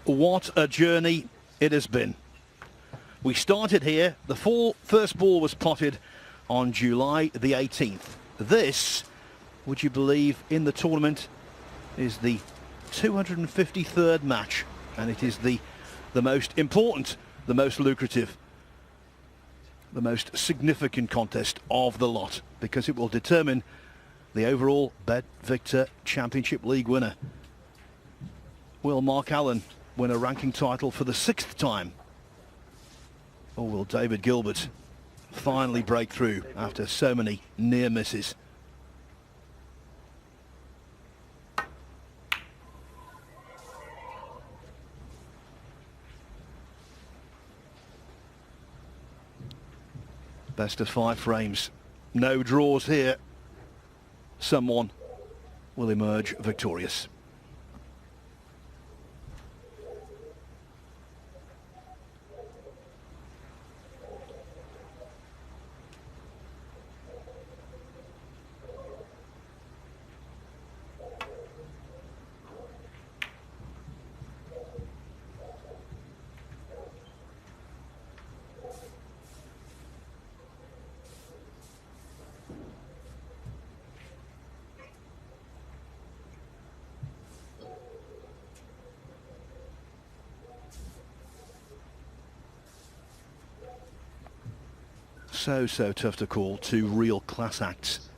What a journey it has been. We started here. The first ball was potted on July the 18th. This, would you believe, in the tournament is the 253rd match, and it is the most important, the most lucrative, the most significant contest of the lot, because it will determine the overall Bet Victor Championship League winner. Will Mark Allen win a ranking title for the 6th time? Or will David Gilbert finally break through after so many near misses? Best of 5 frames. No draws here. Someone will emerge victorious. So tough to call. Two real class acts.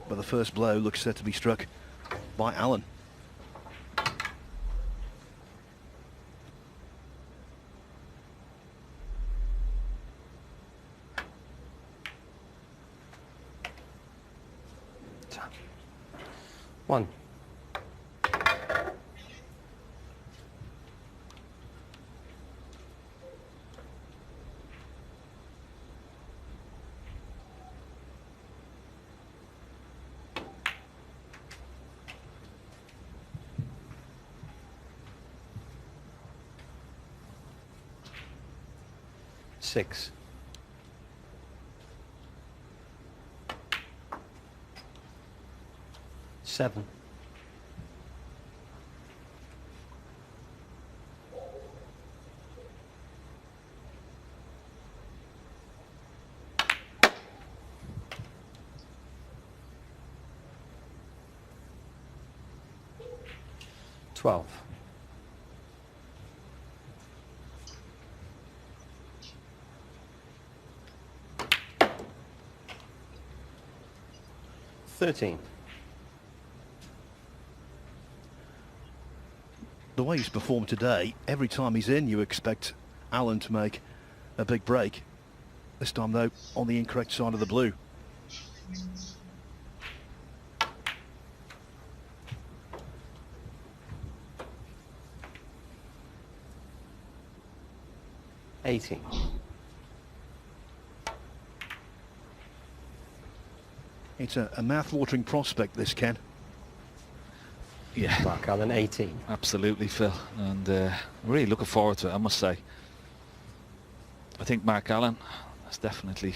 But the first blow looks set to be struck by Allen. One. Six. Seven. $12. $13. The way he's performed today, every time he's in, you expect Allen to make a big break. This time, though, on the incorrect side of the blue. $18. It's a mouth-watering prospect, this, Ken. Yeah. Mark Allen, 18. Absolutely, Phil. And really looking forward to it, I must say. I think Mark Allen is definitely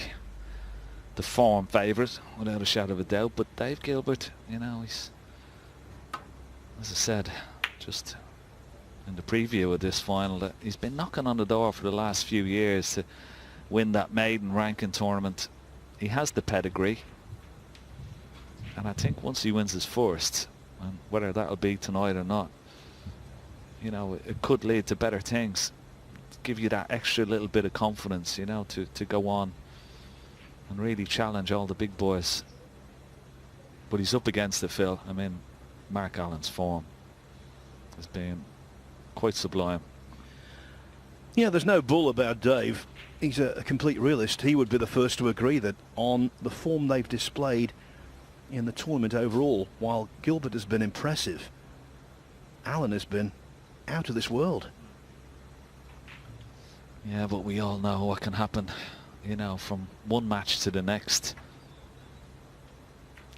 the form favourite, without a shadow of a doubt. But Dave Gilbert, you know, he's, as I said, just in the preview of this final, that he's been knocking on the door for the last few years to win that maiden ranking tournament. He has the pedigree. And I think once he wins his first, and whether that'll be tonight or not, you know, it could lead to better things, give you that extra little bit of confidence, you know, to go on and really challenge all the big boys. But he's up against it, Phil. I mean, Mark Allen's form has been quite sublime. Yeah, there's no bull about Dave. He's a complete realist. He would be the first to agree that on the form they've displayed in the tournament overall, while Gilbert has been impressive, Allen has been out of this world. Yeah, but we all know what can happen, you know, from one match to the next,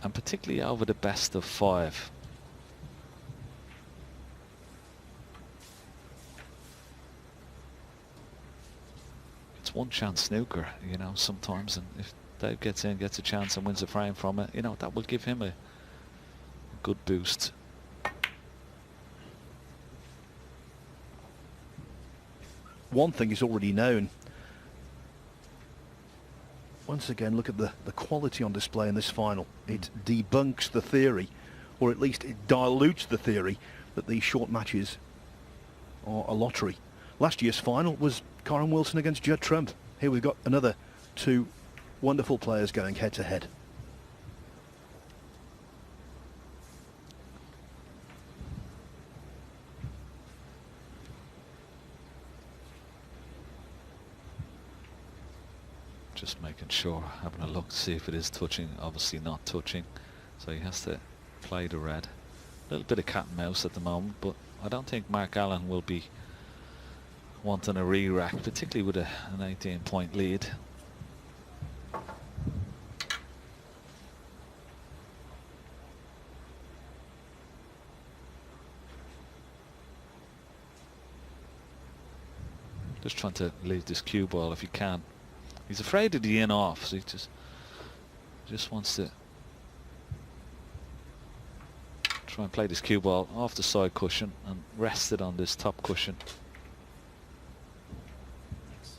and particularly over the best of 5. it's one chance snooker, you know, sometimes, and if Dave gets in, gets a chance and wins a frame from it, you know, that will give him a good boost. One thing is already known. Once again, look at the quality on display in this final. It debunks the theory, or at least it dilutes the theory, that these short matches are a lottery. Last year's final was Corin Wilson against Judd Trump. Here we've got another two wonderful players going head to head. Just making sure, having a look to see if it is touching. Obviously not touching, so he has to play the red. A little bit of cat and mouse at the moment, but I don't think Mark Allen will be wanting a re-rack, particularly with an 18-point lead. Just trying to leave this cue ball if he can. He's afraid of the in-off, so he just wants to try and play this cue ball off the side cushion and rest it on this top cushion.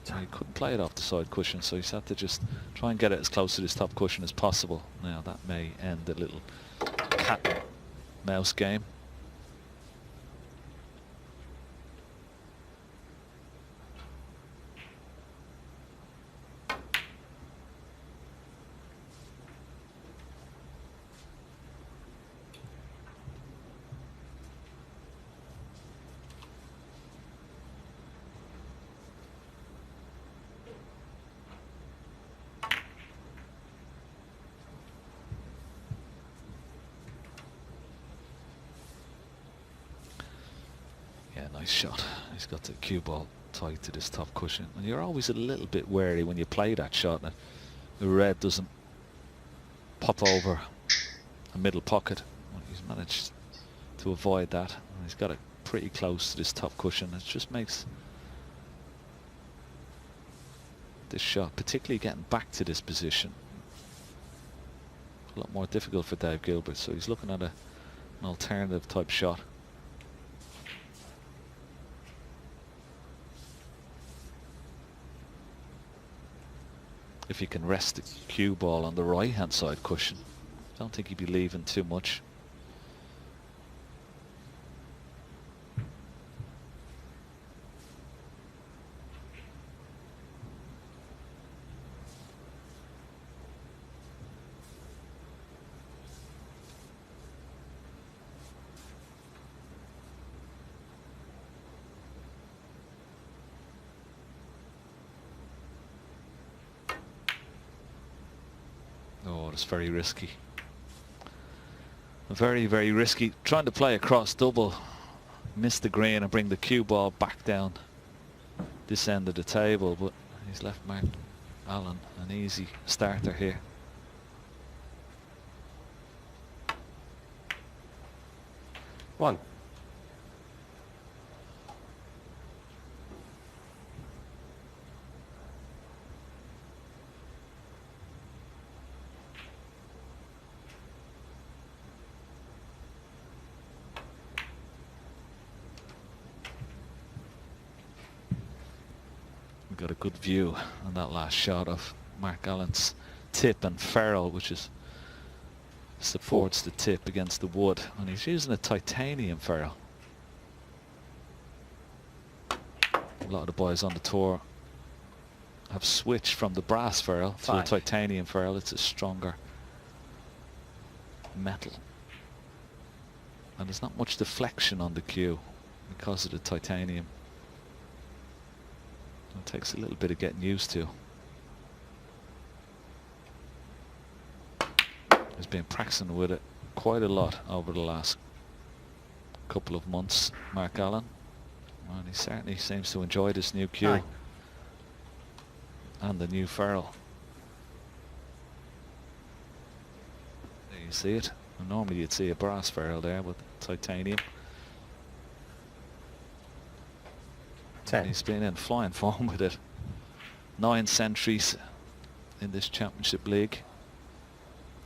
So he couldn't play it off the side cushion, so he's had to just try and get it as close to this top cushion as possible. Now that may end a little cat and mouse game. Nice shot. He's got the cue ball tight to this top cushion, and you're always a little bit wary when you play that shot that the red doesn't pop over a middle pocket. Well, he's managed to avoid that, and he's got it pretty close to this top cushion. It just makes this shot, particularly getting back to this position, a lot more difficult for Dave Gilbert. So he's looking at an alternative type shot. If he can rest the cue ball on the right hand side cushion, I don't think he'd be leaving too much. Oh, it's very risky. Very, very risky. Trying to play a cross double. Miss the green and bring the cue ball back down this end of the table, but he's left Mark Allen an easy starter here. One. Got a good view on that last shot of Mark Allen's tip and ferrule, which is supports the tip against the wood, and he's using a titanium ferrule. A lot of the boys on the tour have switched from the brass ferrule to a titanium ferrule. It's a stronger metal, and there's not much deflection on the cue because of the titanium. It takes a little bit of getting used to. He's been practicing with it quite a lot over the last couple of months, Mark Allen. And he certainly seems to enjoy this new cue and the new ferrule. There you see it. And normally you'd see a brass ferrule there with titanium. 10. He's been in flying form with it. 9 centuries in this championship league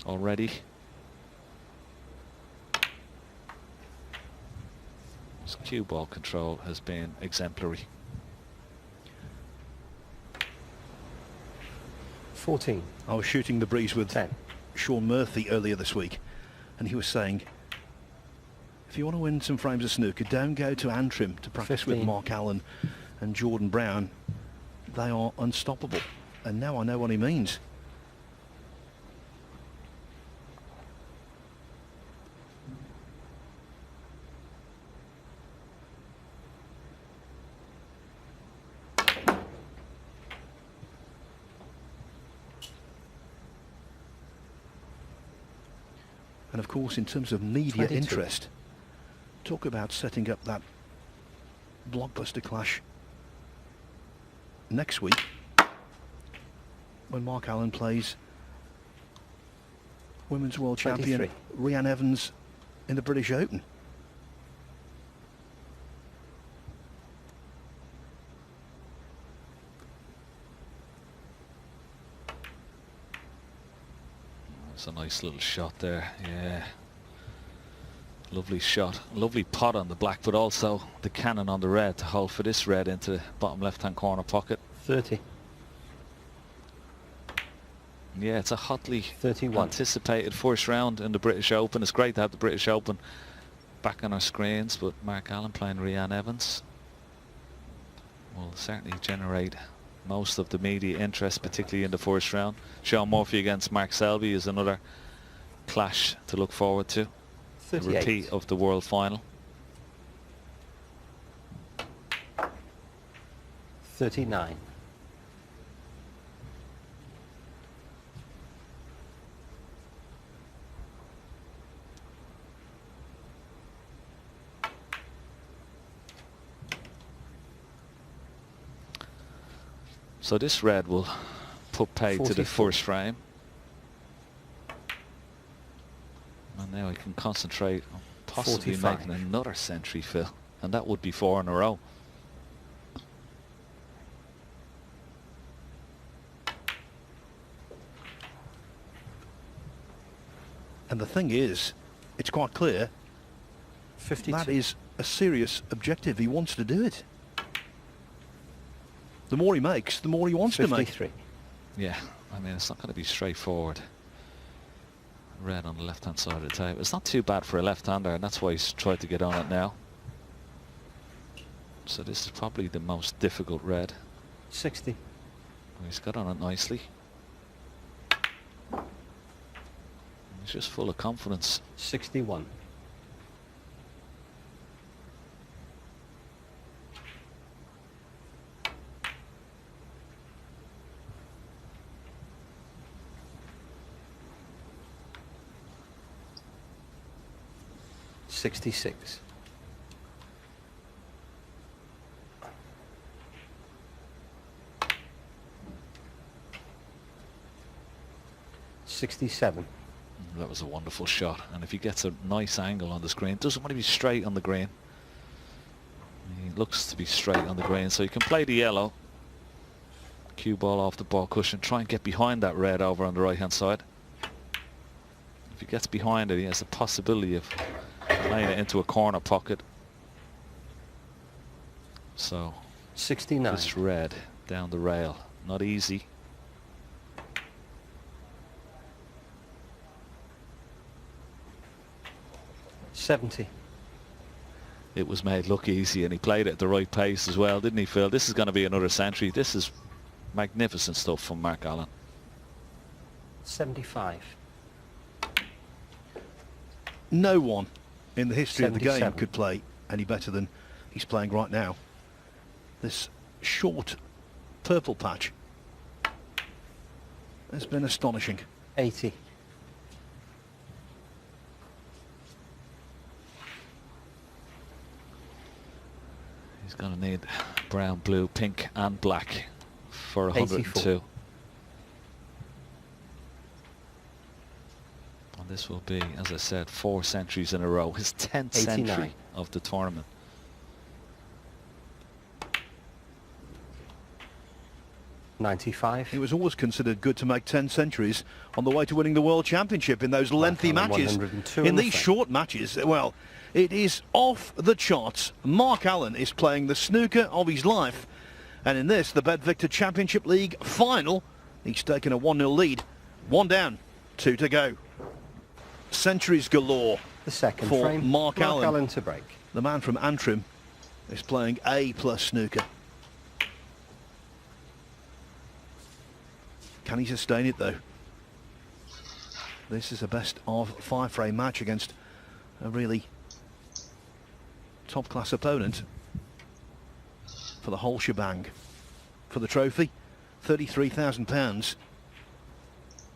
already. His cue ball control has been exemplary. 14. I was shooting the breeze with 10. Sean Murphy earlier this week, and he was saying, if you want to win some frames of snooker, don't go to Antrim to practice 15. with Mark Allen and Jordan Brown. They are unstoppable. And now I know what he means. And of course, in terms of media 22. interest, talk about setting up that blockbuster clash next week when Mark Allen plays Women's World 23. Champion Rhiannon Evans in the British Open. It's a nice little shot there, yeah. Lovely shot, lovely pot on the black, but also the cannon on the red to hold for this red into the bottom left-hand corner pocket. 30. Yeah, it's a hotly 31. anticipated first round in the British Open. It's great to have the British Open back on our screens, but Mark Allen playing Rhiannon Evans will certainly generate most of the media interest, particularly in the first round. Sean Murphy against Mark Selby is another clash to look forward to. A 38. repeat of the World Final. 39. So this red will put pay to the 44. first frame. And now he can concentrate on possibly 45. making another century, Phil. And that would be 4 in a row. And the thing is, it's quite clear 52. that is a serious objective. He wants to do it. The more he makes, the more he wants to make. 53. Yeah, I mean, it's not going to be straightforward. Red on the left-hand side of the table. It's not too bad for a left-hander, and that's why he's tried to get on it now. So this is probably the most difficult red. 60. He's got on it nicely. He's just full of confidence. 61. $66. $67. That was a wonderful shot, and if he gets a nice angle on the screen, doesn't want to be straight on the green. He looks to be straight on the green, so he can play the yellow. Cue ball off the ball cushion, try and get behind that red over on the right hand side. If he gets behind it, he has the possibility of playing it into a corner pocket. So 69. this red down the rail, not easy. $70. It was made look easy, and he played it at the right pace as well, didn't he, Phil? This is going to be another century. This is magnificent stuff from Mark Allen. 75. No one in the history of the game 77. could play any better than he's playing right now. This short purple patch has been astonishing. 80. He's going to need brown, blue, pink and black for 102. 84. And this will be, as I said, 4 centuries in a row. His 10th 89. century of the tournament. 95. He was always considered good to make 10 centuries on the way to winning the World Championship in those lengthy Allen, matches. 102 In the these frame. short matches, well, it is off the charts. Mark Allen is playing the snooker of his life. And in this, the Bet Victor Championship League final, he's taken a 1-0 lead. 1 down, 2 to go. Centuries galore The second for frame. Mark Allen. to break. The man from Antrim is playing A+ snooker. Can he sustain it though? This is a best of 5 frame match against a really top class opponent for the whole shebang. For the trophy, £33,000,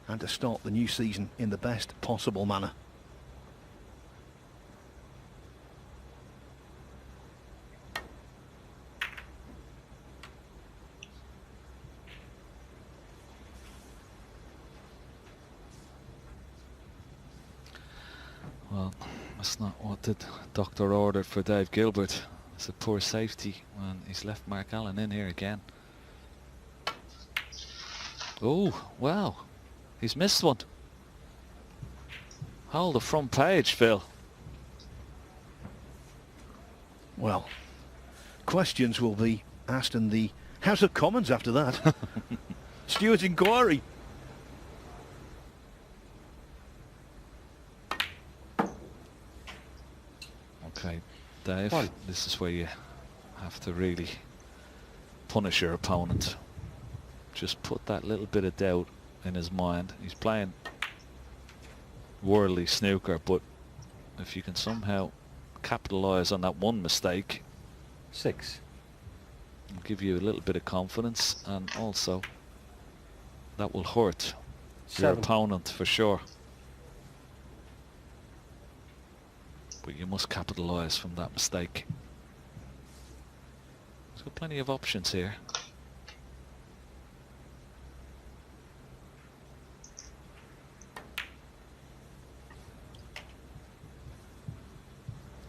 and to start the new season in the best possible manner. Well, that's not what the doctor ordered for Dave Gilbert. It's a poor safety when he's left Mark Allen in here again. Oh, wow. He's missed one. Hold the front page, Phil. Well, questions will be asked in the House of Commons after that. Stewart's inquiry. Okay, Dave, One. this is where you have to really punish your opponent. Just put that little bit of doubt in his mind. He's playing worldly snooker, but if you can somehow capitalise on that one mistake, 6. it'll give you a little bit of confidence, and also that will hurt your 7. opponent for sure. But you must capitalise from that mistake. There's got plenty of options here.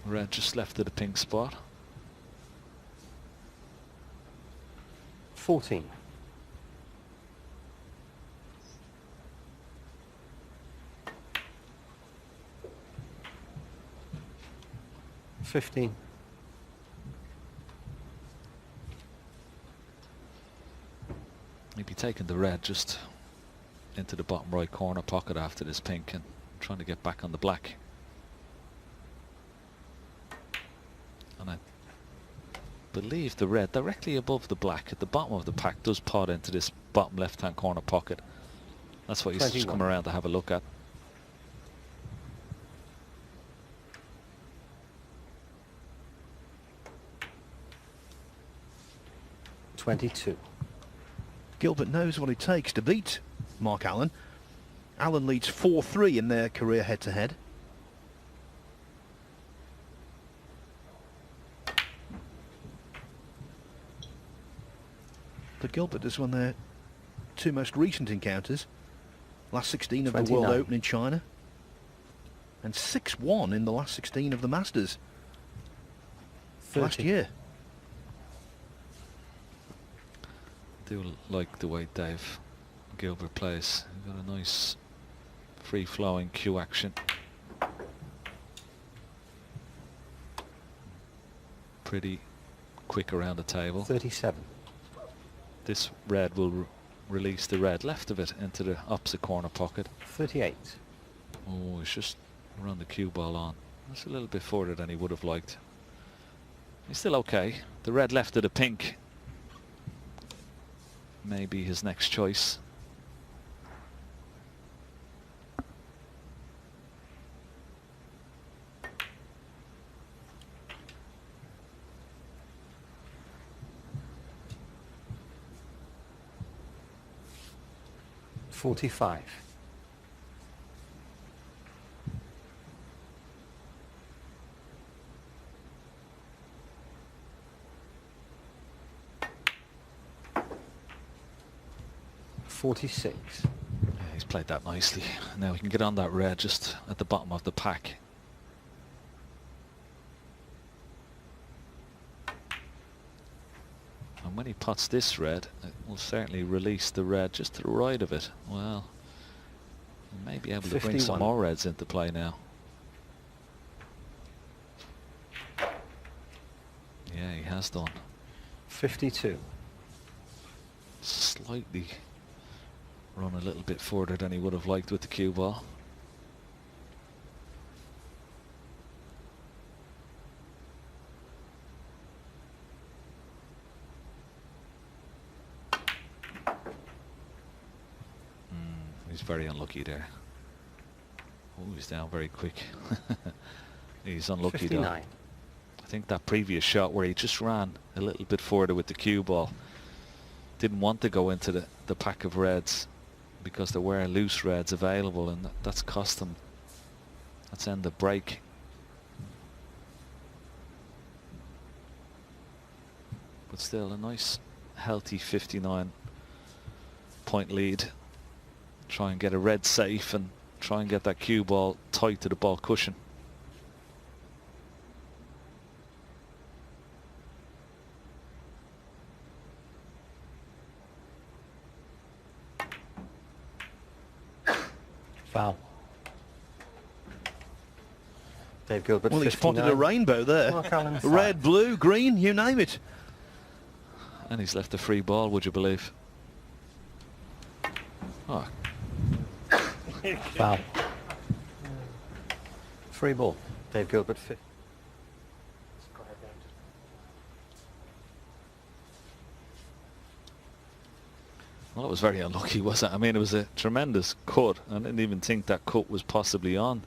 Red just left at the pink spot. 14. 15. Maybe taking the red just into the bottom right corner pocket after this pink and trying to get back on the black. And I believe the red directly above the black at the bottom of the pack does pot into this bottom left hand corner pocket. That's what you just 21. come around to have a look at. Gilbert knows what it takes to beat Mark Allen. Allen leads 4-3 in their career head-to-head. But Gilbert has won their 2 most recent encounters. Last 16 of the 29. World Open in China. And 6-1 in the last 16 of the Masters 30. last year. I do like the way Dave Gilbert plays. He's got a nice free-flowing cue action. Pretty quick around the table. 37. This red will release the red left of it into the opposite corner pocket. 38. Oh, it's just run the cue ball on. That's a little bit further than he would have liked. He's still okay. The red left of the pink. Maybe his next choice. $45. $46. Yeah, he's played that nicely. Now he can get on that red just at the bottom of the pack. And when he pots this red, it will certainly release the red just to the right of it. Well, he may be able to bring some 51. more reds into play now. Yeah, he has done. 52. Slightly run a little bit further than he would have liked with the cue ball. He's very unlucky there. Oh, he's down very quick. He's unlucky 59. though. I think that previous shot where he just ran a little bit further with the cue ball, didn't want to go into the pack of reds because there were loose reds available, and that's cost him. That's end the break. But still a nice healthy 59 point lead. Try and get a red safe and try and get that cue ball tight to the ball cushion. Foul. Dave Gilbert. Well, he's 59. spotted a rainbow there. Mark Allen, Red, 5. blue, green, you name it. And he's left a free ball, would you believe? Oh, Foul. Free ball. Dave Gilbert. well, it was very unlucky, wasn't it? I mean, it was a tremendous cut. I didn't even think that cut was possibly on.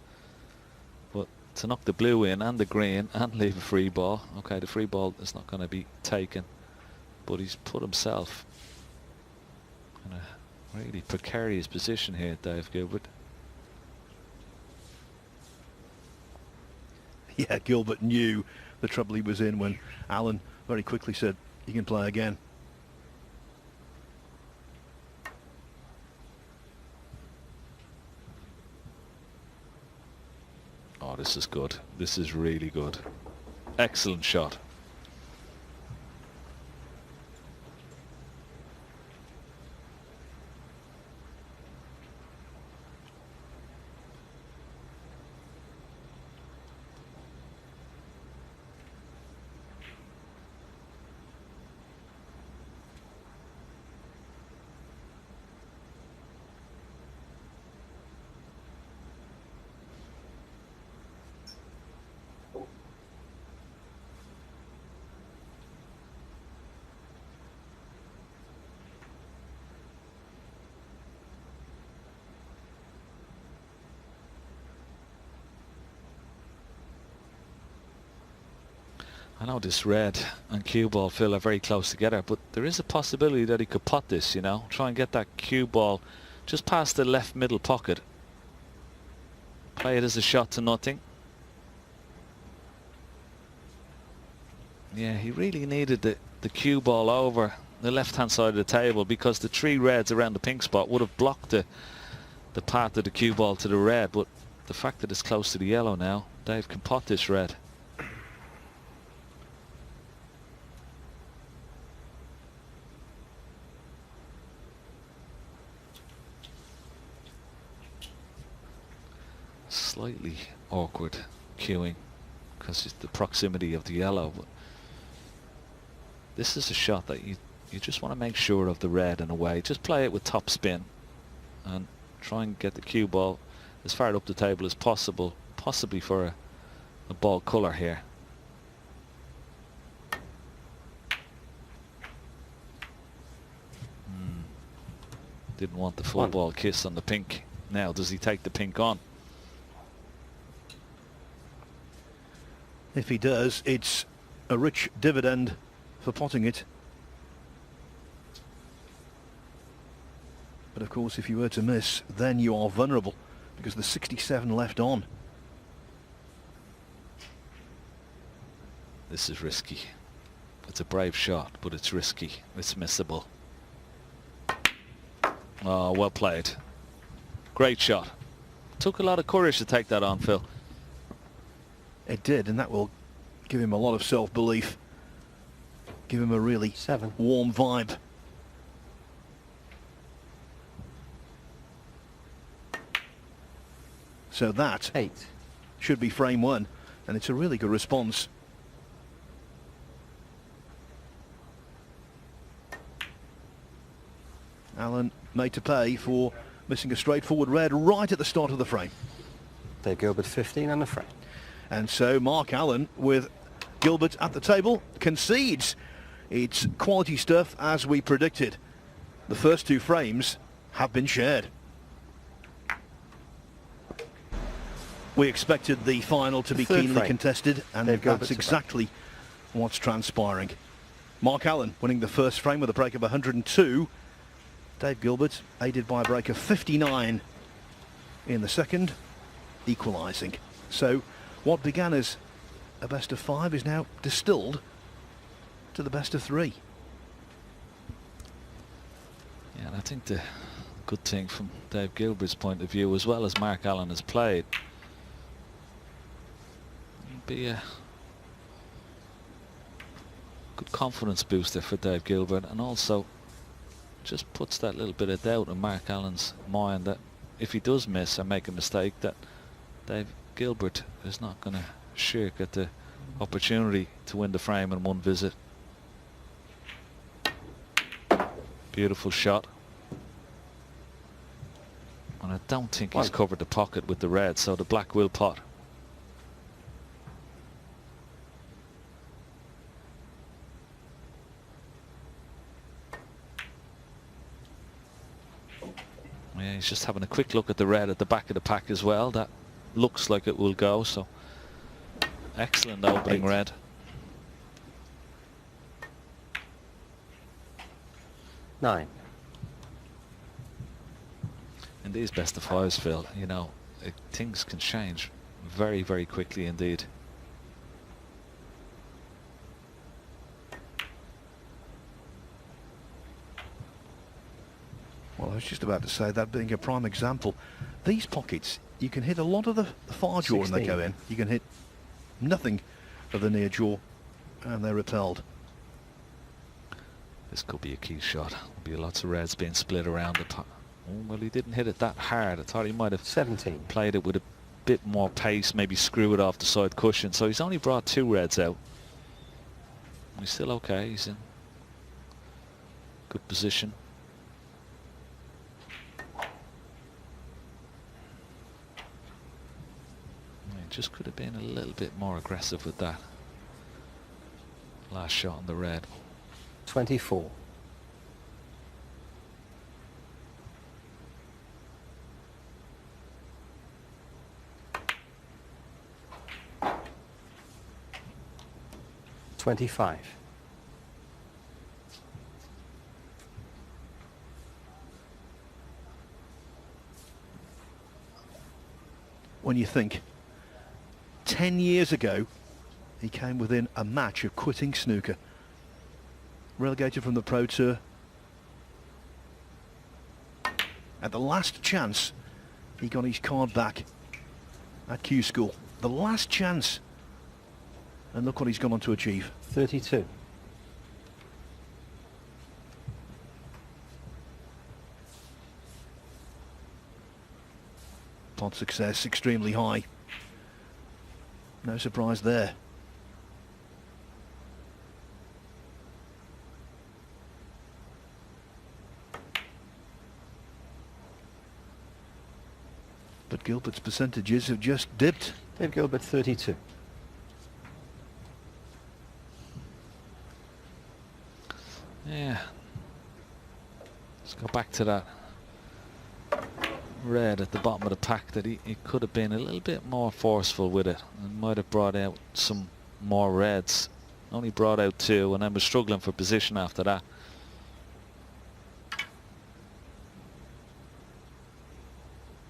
But to knock the blue in and the green and leave a free ball. Okay, the free ball is not going to be taken, but he's put himself in a really precarious position here, Dave Gilbert. Yeah, Gilbert knew the trouble he was in when Allen very quickly said, "You can play again." Oh, this is good. This is really good. Excellent shot. I know this red and cue ball, Phil, are very close together, but there is a possibility that he could pot this, you know, try and get that cue ball just past the left middle pocket. Play it as a shot to nothing. Yeah, he really needed the cue ball over the left-hand side of the table, because the three reds around the pink spot would have blocked the path of the cue ball to the red, but the fact that it's close to the yellow now, Dave can pot this red. Slightly awkward cueing because it's the proximity of the yellow, but this is a shot that you just want to make sure of the red in a way. Just play it with top spin and try and get the cue ball as far up the table as possible, possibly for a ball colour here. Didn't want the full ball kiss on the pink. Now does he take the pink on? If he does, it's a rich dividend for potting it. But of course, if you were to miss, then you are vulnerable because there's 67 left on. This is risky. It's a brave shot, but it's risky. It's missable. Oh, well played. Great shot. Took a lot of courage to take that on, Phil. It did, and that will give him a lot of self-belief give him a really 7. warm vibe. So that 8. should be frame 1, and it's a really good response. Allen made to pay for missing a straightforward red right at the start of the frame. Dave Gilbert 15 and a frame. And so Mark Allen, with Gilbert at the table, concedes. It's quality stuff as we predicted. The first 2 frames have been shared. We expected the final to be Third keenly frame. contested, and Dave Gilbert that's to exactly what's transpiring. Mark Allen winning the first frame with a break of 102. Dave Gilbert aided by a break of 59 in the second, equalising. So what began as a best of 5 is now distilled to the best of 3. Yeah, and I think the good thing from Dave Gilbert's point of view, as well as Mark Allen has played, it'll be a good confidence booster for Dave Gilbert, and also just puts that little bit of doubt in Mark Allen's mind that if he does miss or make a mistake, that Dave Gilbert is not going to shirk at the opportunity to win the frame in one visit. Beautiful shot. And I don't think he's covered the pocket with the red, so the black will pot. Yeah, he's just having a quick look at the red at the back of the pack as well. That looks like it will go, so excellent opening 8. red. Nine. In these best of 5s, Phil, you know, things can change very, very quickly indeed. Well, I was just about to say that being a prime example. These pockets, you can hit a lot of the far jaw and they go in. You can hit nothing of the near jaw and they're repelled. This could be a key shot. There'll be lots of reds being split around the pot. Oh, well, he didn't hit it that hard. I thought he might have 17. played it with a bit more pace, maybe screw it off the side cushion. So he's only brought 2 reds out. He's still okay. He's in good position. He just could have been a little bit more aggressive with that last shot on the red. 24. $25. When you think 10 years ago he came within a match of quitting snooker, relegated from the Pro Tour, at the last chance he got his card back at Q School, the last chance, and look what he's gone on to achieve. 32. Pot success extremely high. No surprise there. But Gilbert's percentages have just dipped. Dave Gilbert 32. Yeah. Let's go back to that red at the bottom of the pack, that he could have been a little bit more forceful with it and might have brought out some more reds. Only brought out 2 and then was struggling for position after that.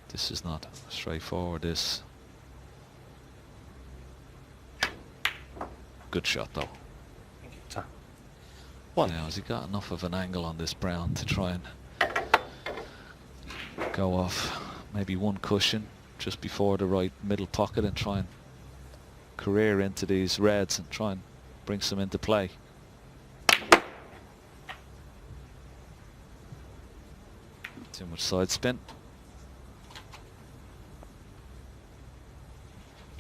This is not straightforward, this. Good shot though. Time. 1. Now, has he got enough of an angle on this brown to try and go off maybe one cushion just before the right middle pocket and try and career into these reds and try and bring some into play? Too much side spin.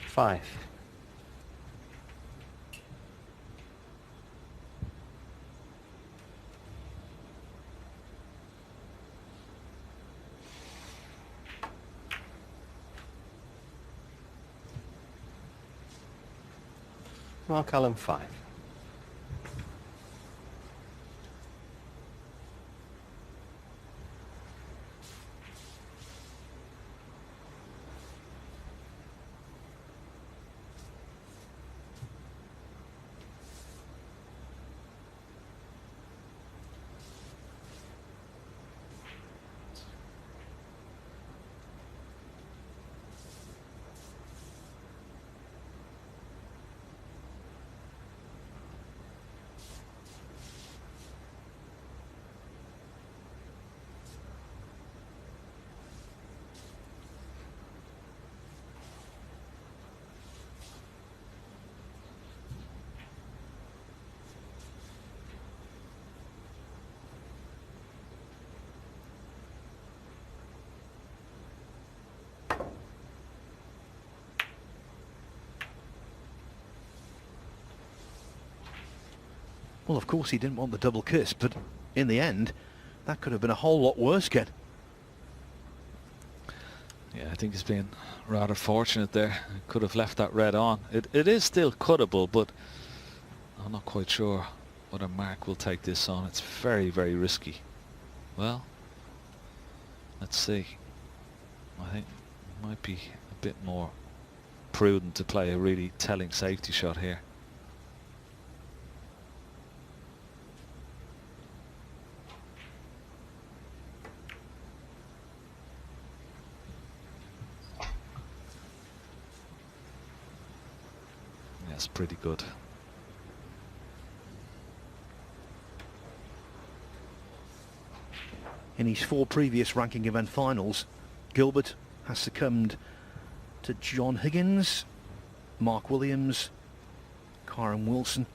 5. Mark Allen 5. Well, of course he didn't want the double kiss, but in the end, that could have been a whole lot worse, Ken. Yeah, I think he's been rather fortunate there. Could have left that red on. It is still cuttable, but I'm not quite sure whether Mark will take this on. It's very, very risky. Well, let's see. I think it might be a bit more prudent to play a really telling safety shot here. That's pretty good. In his 4 previous ranking event finals, Gilbert has succumbed to John Higgins, Mark Williams, Kyron Wilson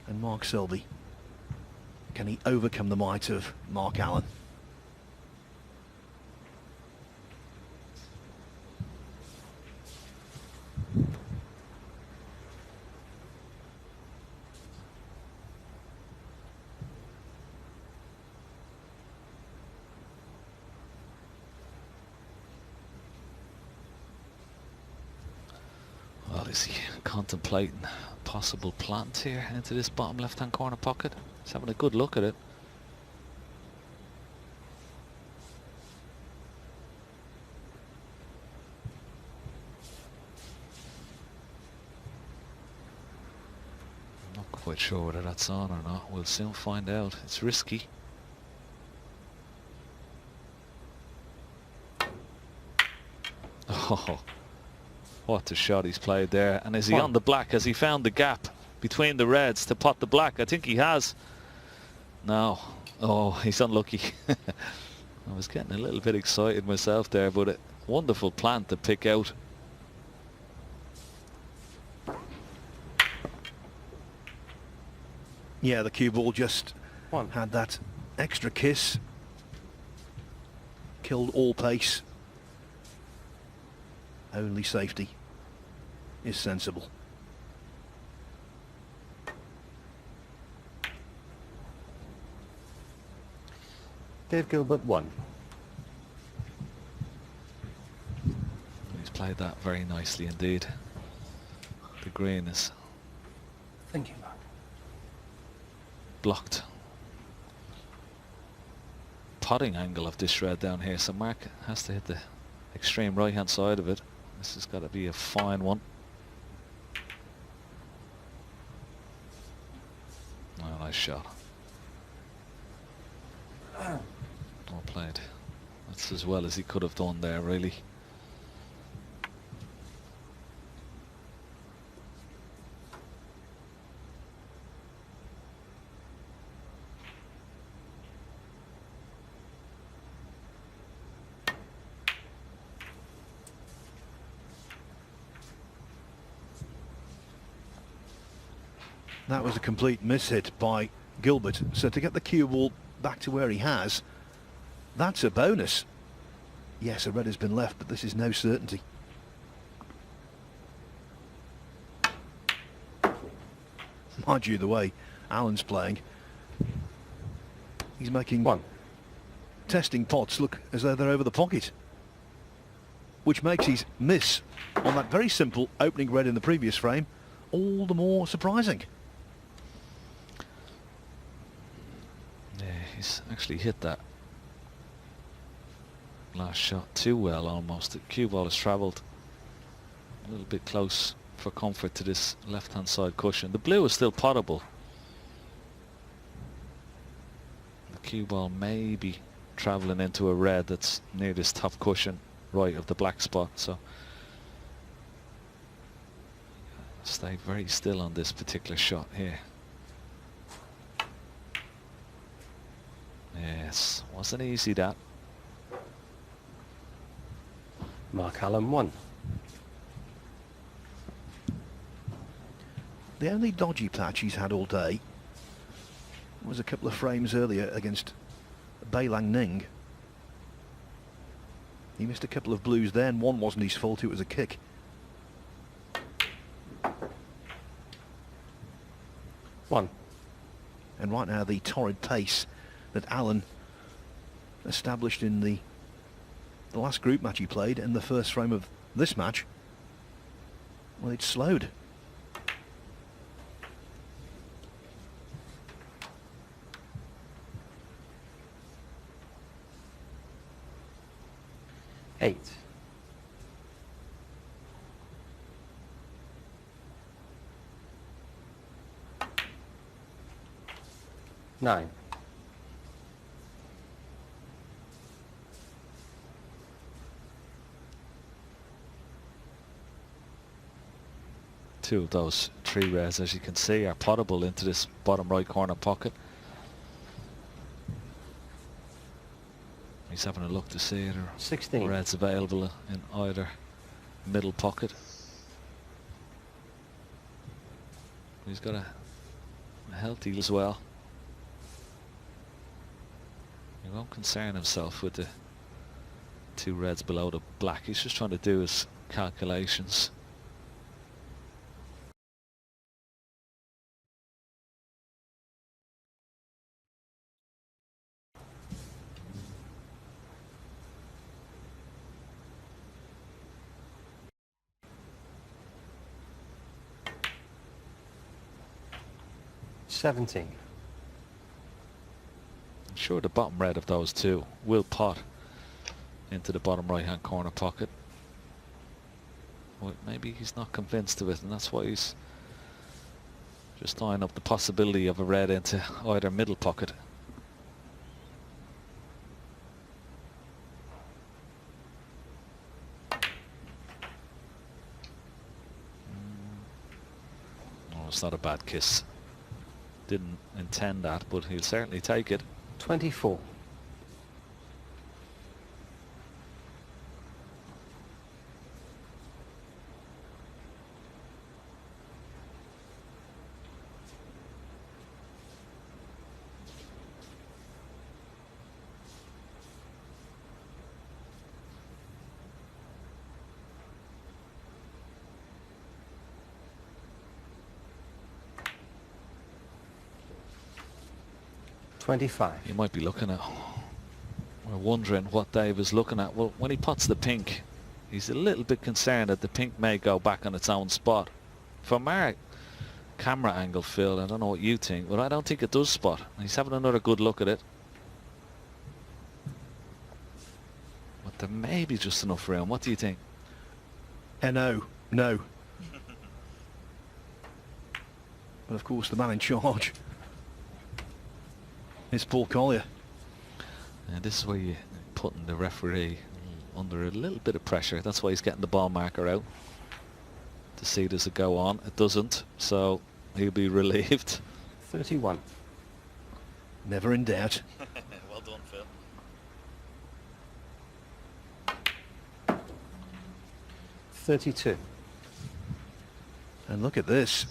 and Mark Selby. Can he overcome the might of Mark Allen? Well, is he contemplating a possible plant here into this bottom left-hand corner pocket? He's having a good look at it. I'm not quite sure whether that's on or not. We'll soon find out. It's risky. Oh, what a shot he's played there. And is he on the black? Has he found the gap between the reds to pot the black? I think he has. No. Oh, he's unlucky. I was getting a little bit excited myself there, but a wonderful plant to pick out. Yeah, the cue ball just had that extra kiss. Killed all pace. Only safety is sensible. Dave Gilbert 1. He's played that very nicely indeed. The green is Thank you, Mark. blocked. Potting angle of this red down here, so Mark has to hit the extreme right hand side of it. This has got to be a fine one. Oh, nice shot. Well played. That's as well as he could have done there, really. That was a complete mishit by Gilbert. So to get the cue ball back to where he has, That's a bonus. Yes, a red has been left, but this is no certainty. Mind you, the way Alan's playing, he's making testing pots look as though they're over the pocket, which makes his miss on that very simple opening red in the previous frame all the more surprising. Yeah, he's actually hit that last shot too well almost. The cue ball has travelled a little bit close for comfort to this left hand side cushion. The blue is still potable. The cue ball may be travelling into a red that's near this top cushion right of the black spot, so stay very still on this particular shot here. Yes, wasn't easy that. Mark Allen 1. The only dodgy patch he's had all day was a couple of frames earlier against Bai Lang Ning. He missed a couple of blues then. One wasn't his fault, it was a kick. One. And right now the torrid pace that Alan established in the last group match he played in the first frame of this match, well, it's slowed. Eight. Nine. Two of those three reds, as you can see, are potable into this bottom right corner pocket. He's having a look to see it, or 16. reds available in either middle pocket. He's got a healthy as well. He won't concern himself with the two reds below the black. He's just trying to do his calculations. $17. I'm sure the bottom red of those two will pot into the bottom right hand corner pocket. Well, maybe he's not convinced of it, and that's why he's just eyeing up the possibility of a red into either middle pocket. Oh, it's not a bad kiss. Didn't intend that, but he'll certainly take it. 24. $25. You might be looking at, we're wondering what Dave is looking at. Well, when he pots the pink, he's a little bit concerned that the pink may go back on its own spot. From our camera angle, Phil, I don't know what you think, but I don't think it does spot. He's having another good look at it. But there may be just enough room. What do you think? No. But of course the man in charge is Paul Collier. And this is where you're putting the referee under a little bit of pressure. That's why he's getting the ball marker out to see does it go on. It doesn't, so he'll be relieved. 31. Never in doubt. Well done, Phil. 32. And look at this.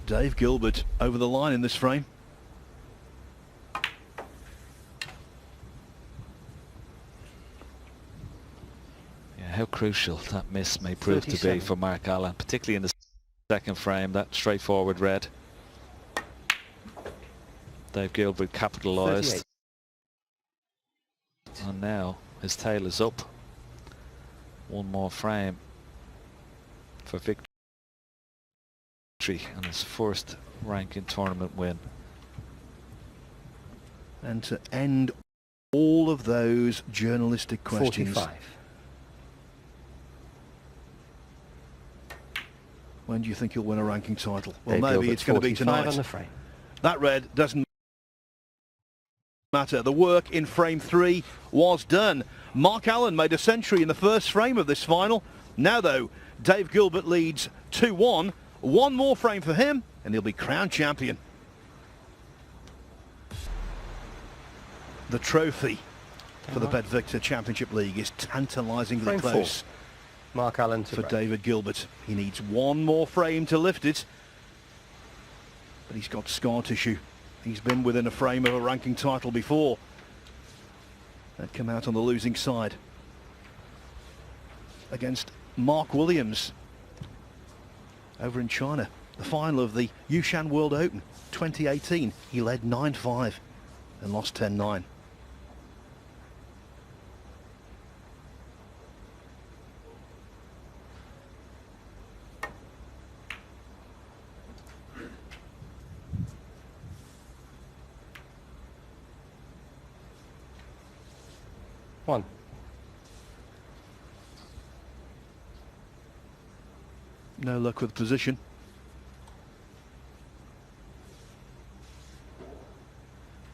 Dave Gilbert over the line in this frame. crucial that miss may prove to be 37. for Mark Allen, particularly in the second frame, that straightforward red. Dave Gilbert capitalised. 38. And now his tail is up. One more frame for victory and his first ranking tournament win. And to end all of those journalistic questions. 45. When do you think you'll win a ranking title? Well, Dave maybe Gilbert, it's going to be 45 tonight. on the frame. That red doesn't matter. The work in frame 3 was done. Mark Allen made a century in the first frame of this final. Now, though, Dave Gilbert leads 2-1. One more frame for him, and he'll be crowned champion. The trophy for the Bedvictor Championship League is tantalisingly Frame close 4. Mark Allen to for break. David Gilbert. He needs one more frame to lift it, but he's got scar tissue. He's been within a frame of a ranking title before. They'd come out on the losing side against Mark Williams over in China. The final of the Yushan World Open 2018. He led 9-5 and lost 10-9. One. No luck with position.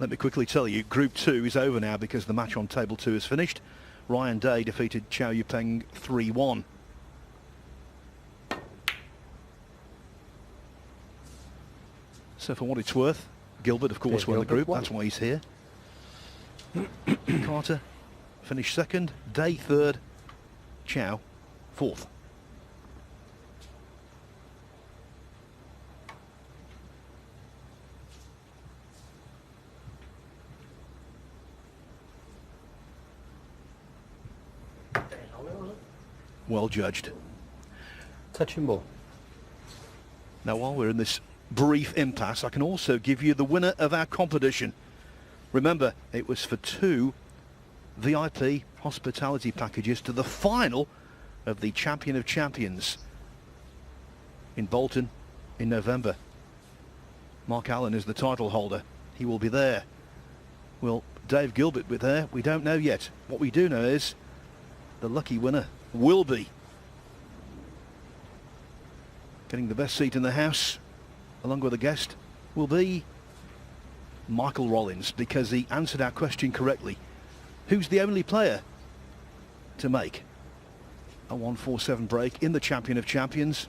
Let me quickly tell you, Group 2 is over now because the match on Table 2 is finished. Ryan Day defeated Chow Yupeng 3-1. So for what it's worth, Gilbert, of course, Dave won the Gilbert group. won. That's why he's here. Carter finished second, Day third, Chow fourth. Well judged. Touching ball. Now, while we're in this brief impasse, I can also give you the winner of our competition. Remember, it was for 2 VIP hospitality packages to the final of the Champion of Champions in Bolton in November. Mark Allen is the title holder. He will be there. Will Dave Gilbert be there? We don't know yet. What we do know is the lucky winner will be getting the best seat in the house, along with a guest, will be Michael Rollins, because he answered our question correctly. Who's the only player to make a 147 break in the Champion of Champions?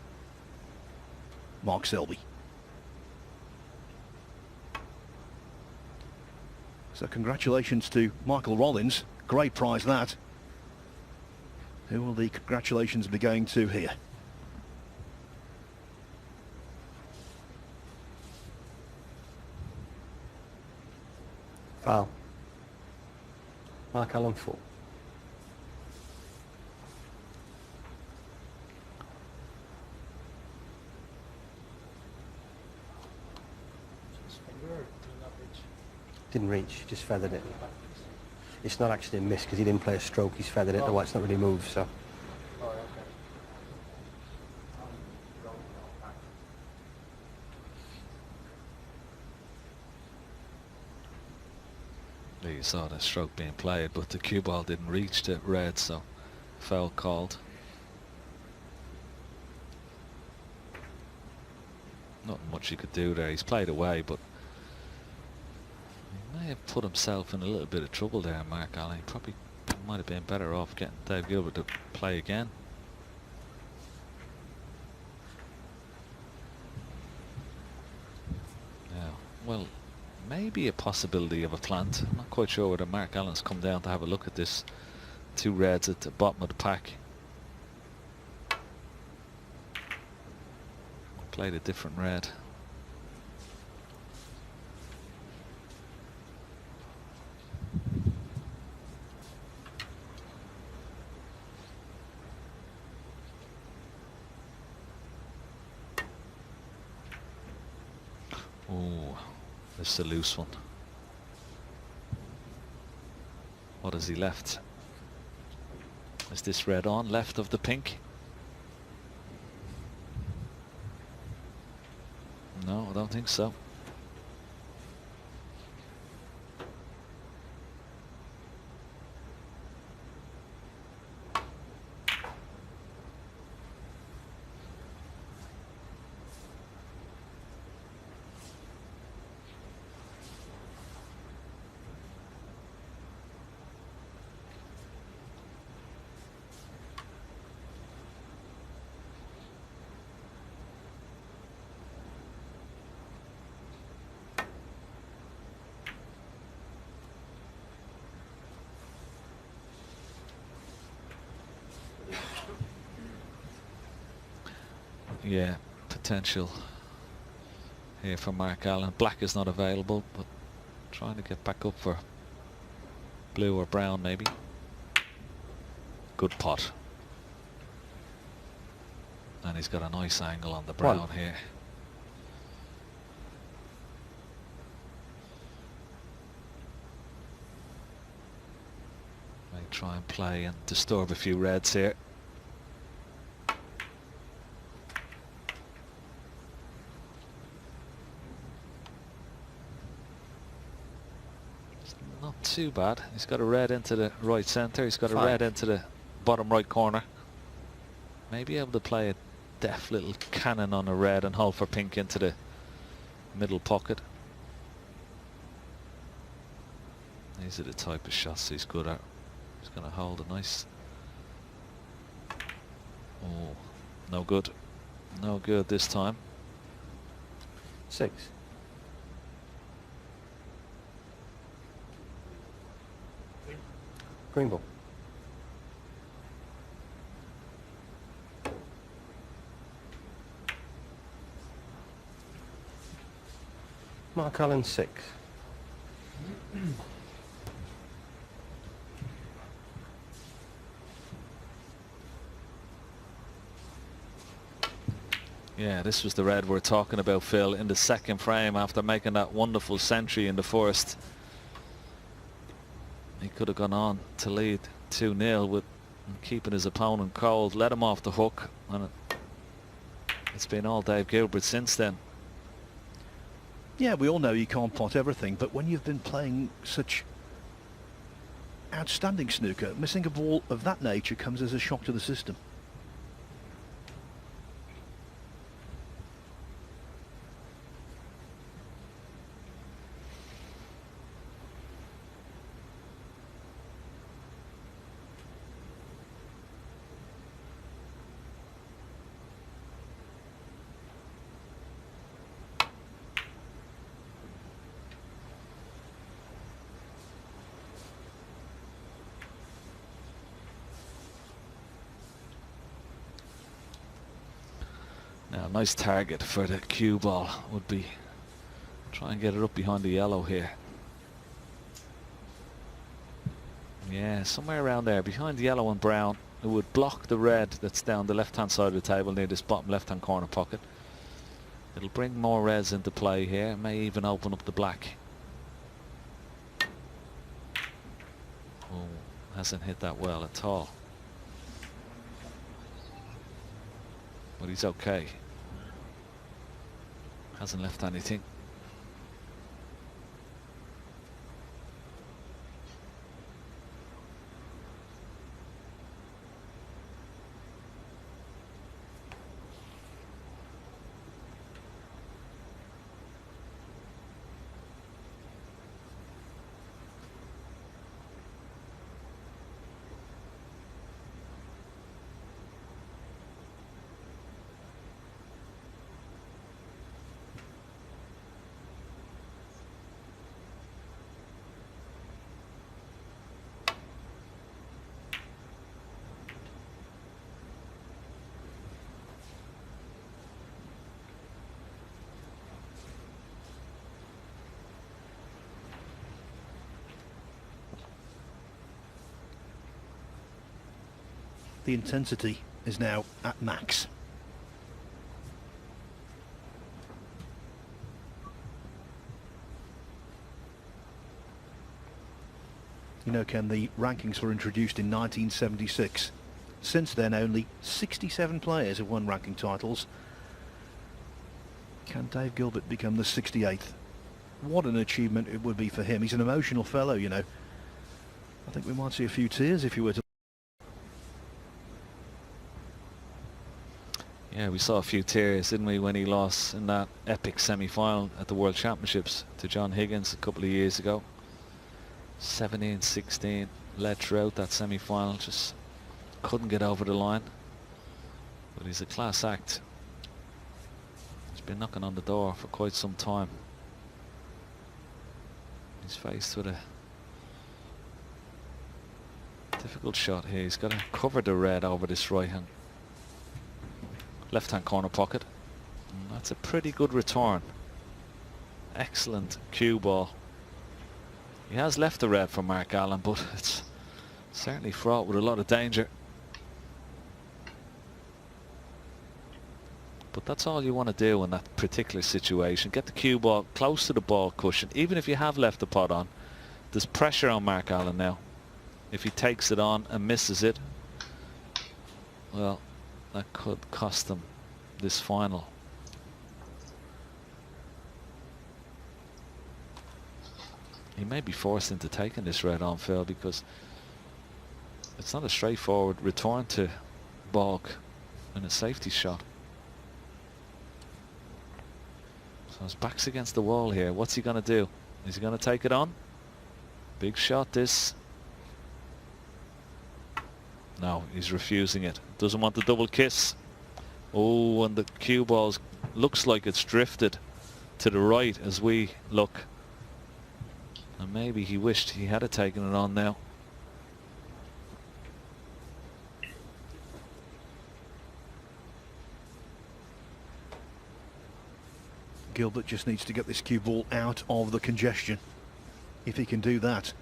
Mark Selby. So congratulations to Michael Rollins. Great prize that. Who will the congratulations be going to here? Foul. Mark Allen 4. Didn't reach, just feathered it. It's not actually a miss because he didn't play a stroke, he's feathered it, otherwise it's not really moved, so. You saw the stroke being played, but the cue ball didn't reach the red, so foul called. Not much he could do there. He's played away, but he may have put himself in a little bit of trouble there, Mark Allen. He probably might have been better off getting Dave Gilbert to play again. Yeah, well, maybe a possibility of a plant. I'm not quite sure whether Mark Allen's come down to have a look at this. 2 reds at the bottom of the pack. Played a different red. Oh, this is a loose one. What has he left? Is this red on left of the pink? No, I don't think so. Yeah, potential here for Mark Allen. Black is not available, but trying to get back up for blue or brown maybe. Good pot. And he's got a nice angle on the brown here. May try and play and disturb a few reds here. Too bad. He's got a red into the right centre. He's got a red into the bottom right corner. Maybe able to play a deft little cannon on a red and hold for pink into the middle pocket. These are the type of shots he's good at. He's going to hold a nice... Oh, no good. No good this time. 6. Green ball. Mark Allen 6. Yeah, this was the red we're talking about, Phil, in the second frame after making that wonderful century in the first. He could have gone on to lead 2-0 with keeping his opponent cold, let him off the hook, and it's been all Dave Gilbert since then. Yeah, we all know you can't pot everything, but when you've been playing such outstanding snooker, missing a ball of that nature comes as a shock to the system. Now, a nice target for the cue ball would be try and get it up behind the yellow here. Yeah, somewhere around there, behind the yellow and brown. It would block the red that's down the left-hand side of the table near this bottom left-hand corner pocket. It'll bring more reds into play here. May even open up the black. Oh, hasn't hit that well at all. But he's okay. Hasn't left anything. The intensity is now at max. You know, Ken, the rankings were introduced in 1976. Since then, only 67 players have won ranking titles. Can Dave Gilbert become the 68th? What an achievement it would be for him. He's an emotional fellow, you know. I think we might see a few tears if you were to... Yeah, we saw a few tears, didn't we, when he lost in that epic semi-final at the World Championships to John Higgins a couple of years ago. 17-16, led throughout that semi-final, just couldn't get over the line. But he's a class act. He's been knocking on the door for quite some time. He's faced with a difficult shot here. He's got to cover the red over this right-hand, left-hand corner pocket. And that's a pretty good return. Excellent cue ball. He has left the red for Mark Allen, but it's certainly fraught with a lot of danger. But that's all you want to do in that particular situation. Get the cue ball close to the ball cushion. Even if you have left the pot on, there's pressure on Mark Allen now. If he takes it on and misses it, well, that could cost them this final. He may be forced into taking this red on, Phil, because it's not a straightforward return to balk in a safety shot. So his back's against the wall here. What's he going to do? Is he going to take it on? Big shot this. No, he's refusing it. Doesn't want the double kiss. Oh, and the cue ball looks like it's drifted to the right as we look. And maybe he wished he had taken it on now. Gilbert just needs to get this cue ball out of the congestion. If he can do that,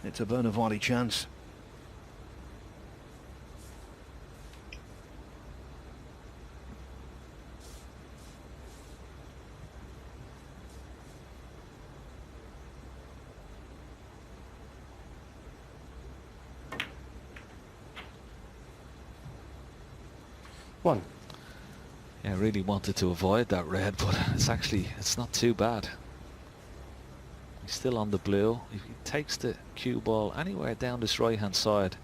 it's a bona fide chance. One. Yeah, I really wanted to avoid that red, but it's not too bad. He's still on the blue. If he takes the cue ball anywhere down this right hand side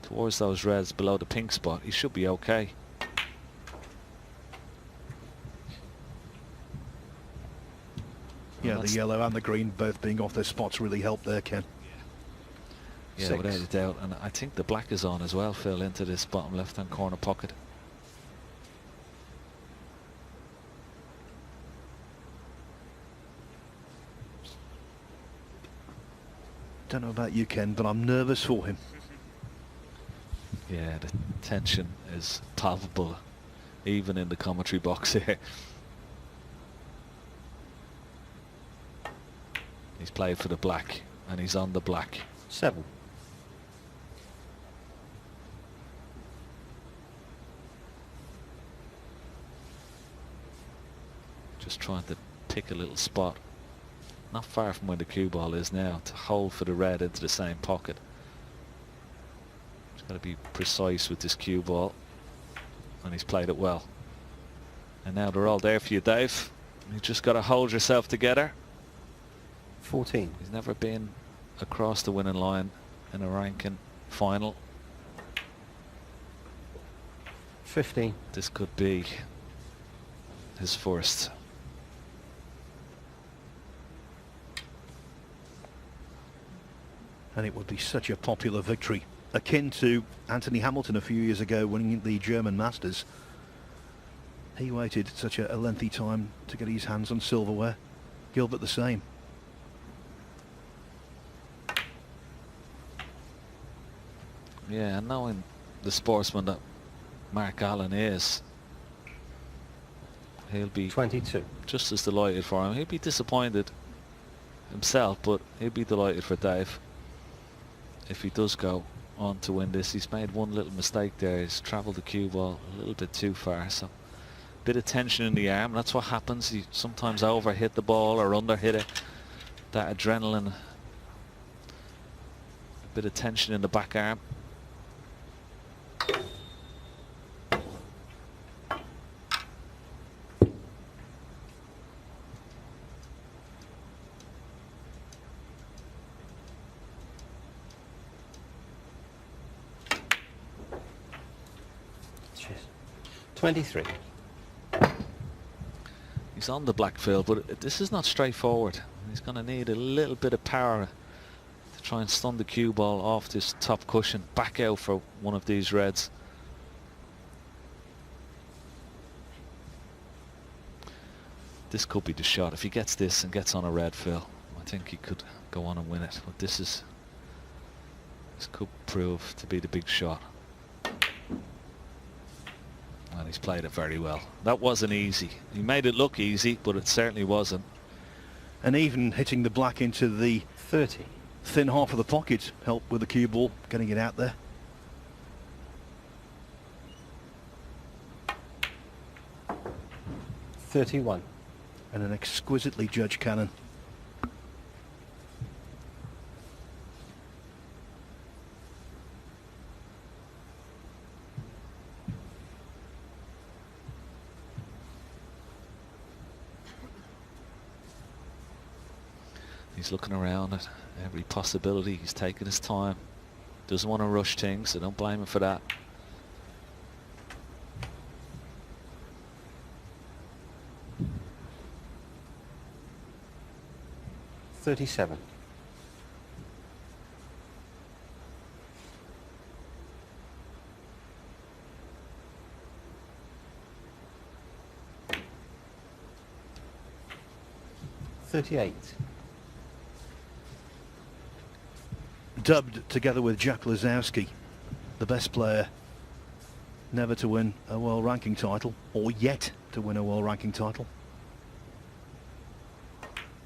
towards those reds below the pink spot, he should be okay. Yeah, the yellow and the green both being off their spots really helped there, Ken. Yeah, without a doubt. And I think the black is on as well, Phil, into this bottom left hand corner pocket. Don't know about you, Ken, but I'm nervous for him. Yeah, the tension is palpable, even in the commentary box here. He's played for the black, and he's on the black. 7. Just trying to pick a little spot. Not far from where the cue ball is now, to hold for the red into the same pocket. He's got to be precise with this cue ball, and he's played it well. And now they're all there for you, Dave. You just got to hold yourself together. 14. He's never been across the winning line in a ranking final. 15. This could be his first. And it would be such a popular victory, akin to Anthony Hamilton a few years ago winning the German Masters. He waited such a lengthy time to get his hands on silverware. Gilbert the same. Yeah, and knowing the sportsman that Mark Allen is, he'll be 22. just as delighted for him. He'll be disappointed himself, but he'll be delighted for Dave if he does go on to win this. He's made one little mistake there. He's travelled the cue ball a little bit too far, so a bit of tension in the arm. That's what happens. You sometimes overhit the ball or underhit it. That adrenaline Bit of tension in the back arm. Cheers. 23. He's on the black field, but this is not straightforward. He's going to need a little bit of power to try and stun the cue ball off this top cushion, back out for one of these reds. This could be the shot. If he gets this and gets on a red, Phil, I think he could go on and win it. But this could prove to be the big shot. And he's played it very well. That wasn't easy. He made it look easy, but it certainly wasn't. And even hitting the black into the 30. thin half of the pocket helped with the cue ball, getting it out there. $31. And an exquisitely judged cannon. He's looking around at every possibility. He's taking his time. Doesn't want to rush things, so don't blame him for that. $37. $38. Dubbed together with Jack Lazowski, the best player never to win a world ranking title, or yet to win a world ranking title.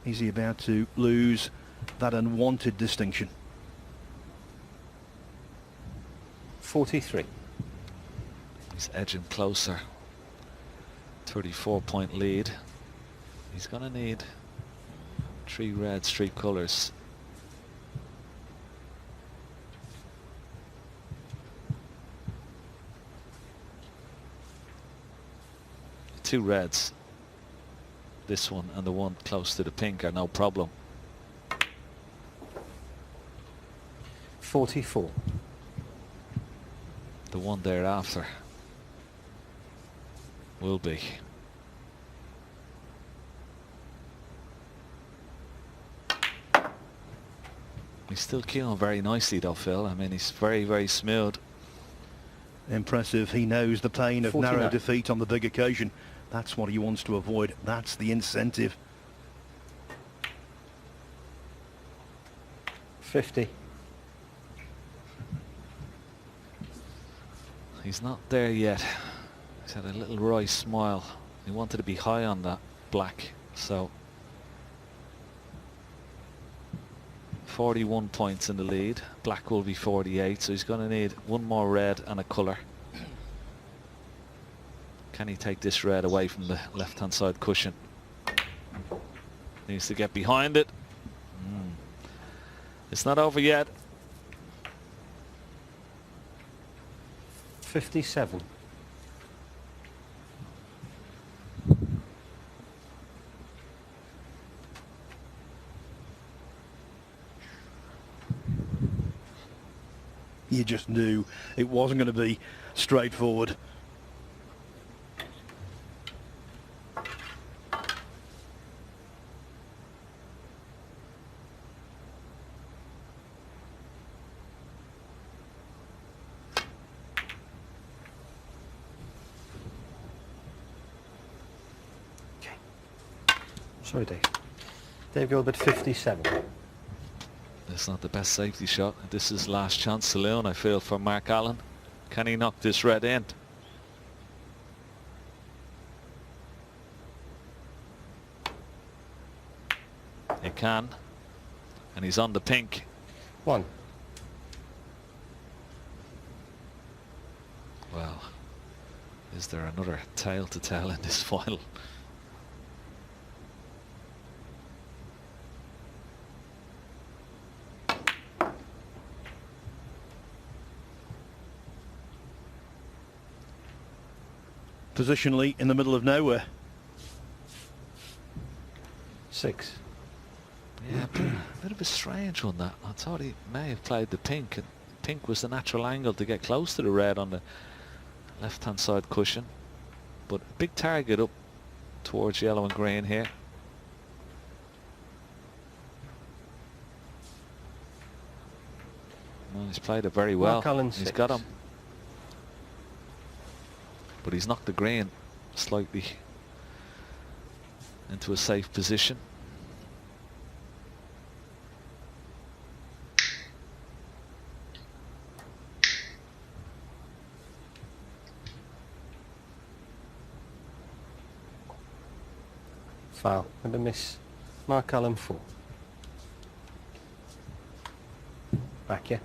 Is he about to lose that unwanted distinction? 43. He's edging closer. 34-point lead. He's going to need 3 reds, 3 colours. Two reds. This one and the one close to the pink are no problem. 44. The one thereafter will be. He's still queuing very nicely though, Phil. I mean, he's very, very smooth. Impressive. He knows the pain of 49. narrow defeat on the big occasion. That's what he wants to avoid. That's the incentive. 50. He's not there yet. He's had a little wry smile. He wanted to be high on that black, so 41 points in the lead. Black will be 48, so he's going to need one more red and a colour. Can he take this red away from the left-hand side cushion? Needs to get behind it. It's not over yet. 57. You just knew it wasn't going to be straightforward. Sorry, Dave. Dave Gilbert, 57. It's not the best safety shot. This is last chance saloon, I feel, for Mark Allen. Can he knock this red in? He can. And he's on the pink. 1. Well, is there another tale to tell in this final? positionally in the middle of nowhere. 6. Yeah, a bit of a strange one that. I thought he may have played the pink, and pink was the natural angle to get close to the red on the left-hand side cushion. But a big target up towards yellow and green here. Well, he's played it very well. He's got him. But he's knocked the green slightly into a safe position. Foul. And a miss. Mark Allen 4. Back here.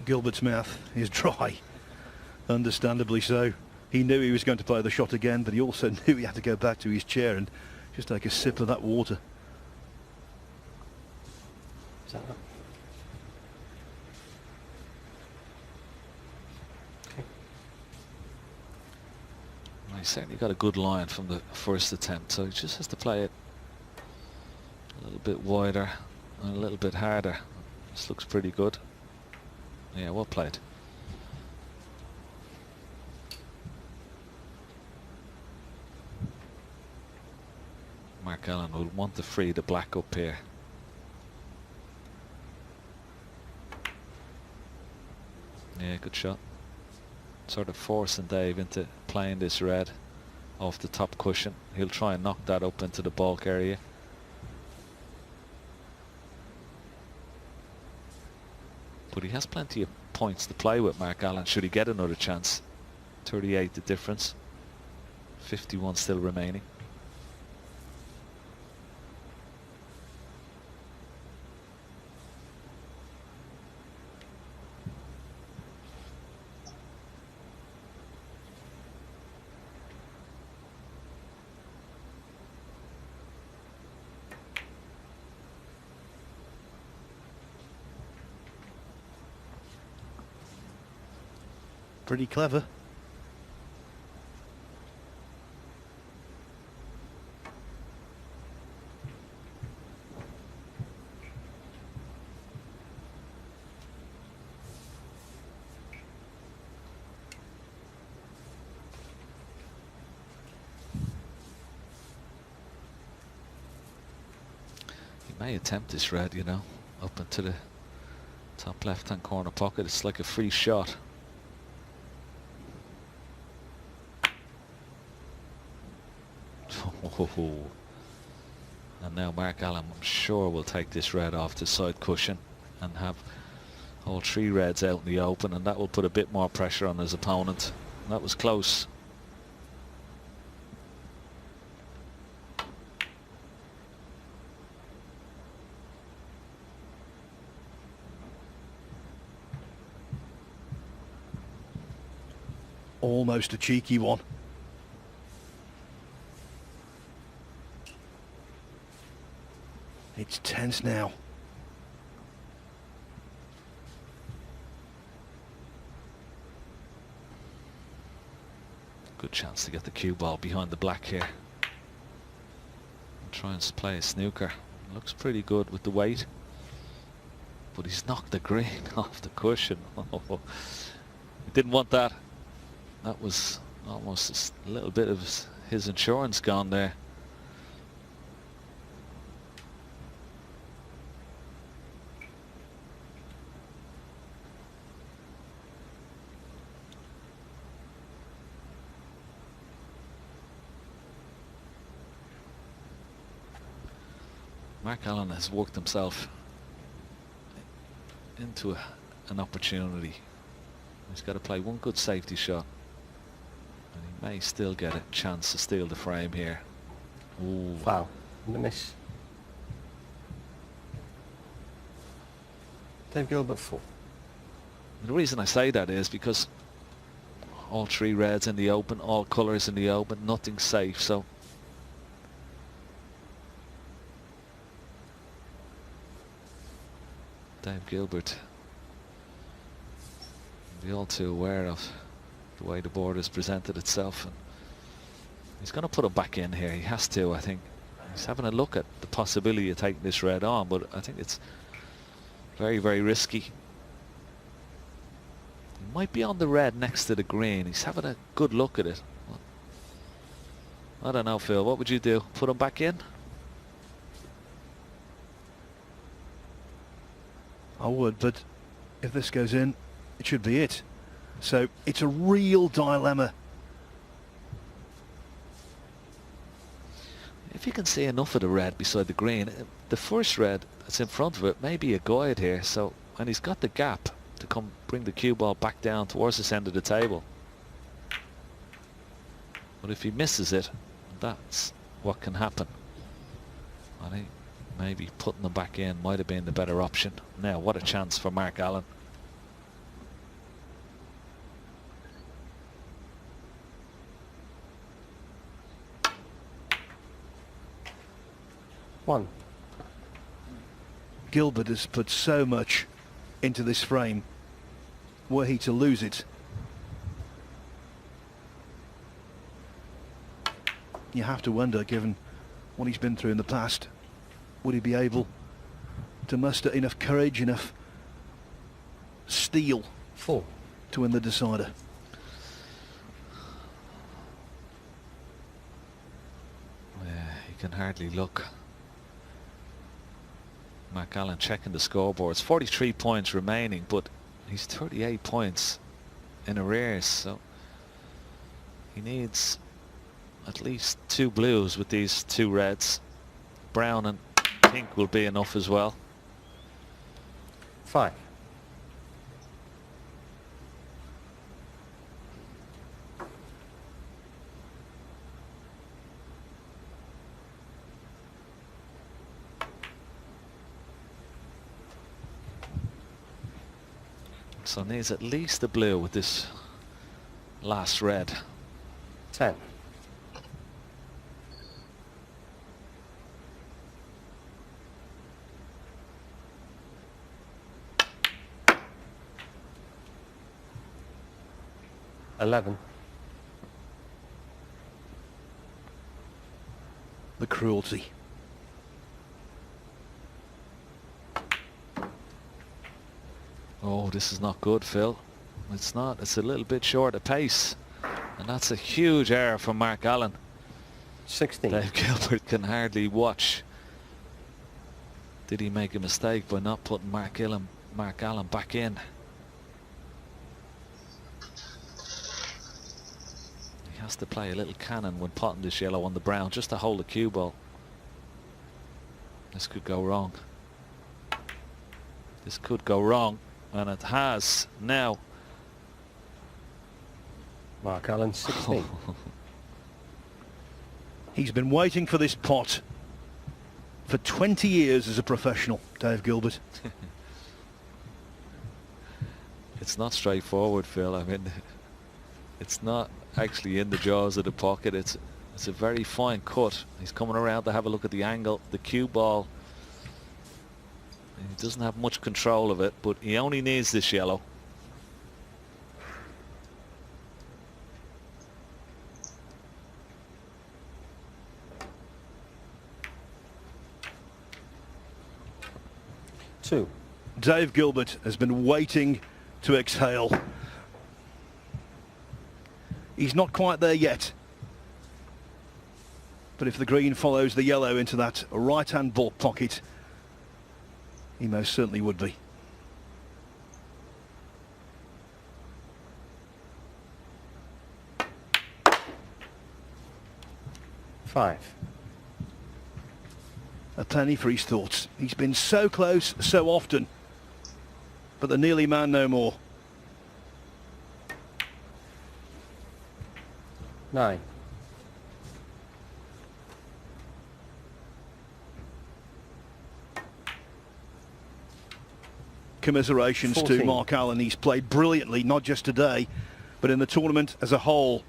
Gilbert's mouth is dry, understandably so. He knew he was going to play the shot again, but he also knew he had to go back to his chair and just take a sip of that water. Is that right? Okay. Well, he certainly got a good line from the first attempt, so he just has to play it a little bit wider and a little bit harder. This looks pretty good. Yeah, well played. Mark Allen will want to free the black up here. Yeah, good shot. Sort of forcing Dave into playing this red off the top cushion. He'll try and knock that up into the bulk area. But he has plenty of points to play with, Mark Allen, should he get another chance. 38 the difference. 51 still remaining. Pretty clever. He may attempt this red, you know, up into the top left-hand corner pocket. It's like a free shot. And now Mark Allen, I'm sure, will take this red off the side cushion and have all 3 reds out in the open, and that will put a bit more pressure on his opponent. That was close. Almost a cheeky one. It's tense now. Good chance to get the cue ball behind the black here. Try and play a snooker. Looks pretty good with the weight. But he's knocked the green off the cushion. He didn't want that. That was almost a little bit of his insurance gone there. Mark Allen has worked himself into an opportunity. He's got to play one good safety shot, and he may still get a chance to steal the frame here. Ooh. Foul. And a miss. Dave Gilbert 4. The reason I say that is because all 3 reds in the open, all colours in the open, nothing safe. So Dave Gilbert Be all too aware of the way the board has presented itself, and he's going to put him back in here. He has to, I think. He's having a look at the possibility of taking this red on, but I think it's very, very risky. He might be on the red next to the green. He's having a good look at it. I don't know, Phil. What would you do? Put him back in? I would, but if this goes in, it should be it. So it's a real dilemma. If you can see enough of the red beside the green, the first red that's in front of it may be a guide here. So, and he's got the gap to come bring the cue ball back down towards this end of the table. But if he misses it, that's what can happen. I think maybe putting them back in might have been the better option. Now, what a chance for Mark Allen. One. Gilbert has put so much into this frame. Were he to lose it, you have to wonder, given what he's been through in the past, would he be able to muster enough courage, enough steel Four. to win the decider? Yeah, he can hardly look. Mark Allen checking the scoreboards. 43 points remaining, but he's 38 points in arrears, so he needs at least 2 blues with these 2 reds. Brown and pink will be enough as well. 5. So needs at least a blue with this last red. 10. $11. The cruelty. Oh, this is not good, Phil. It's not. It's a little bit short of pace. And that's a huge error from Mark Allen. 16. Dave Gilbert can hardly watch. Did he make a mistake by not putting Mark Allen back in? He has to play a little cannon when potting this yellow on the brown just to hold the cue ball. This could go wrong. This could go wrong. And it has now. Mark Allen, 16. He's been waiting for this pot for 20 years as a professional, Dave Gilbert. It's not straightforward, Phil. I mean, it's not actually in the jaws of the pocket. It's a very fine cut. He's coming around to have a look at the angle, the cue ball. He doesn't have much control of it, but he only needs this yellow. Two. Dave Gilbert has been waiting to exhale. He's not quite there yet. But if the green follows the yellow into that right-hand ball pocket, he most certainly would be. Five. A penny for his thoughts. He's been so close so often, but the nearly man no more. 9. Commiserations 14. to Mark Allen. He's played brilliantly, not just today, but in the tournament as a whole.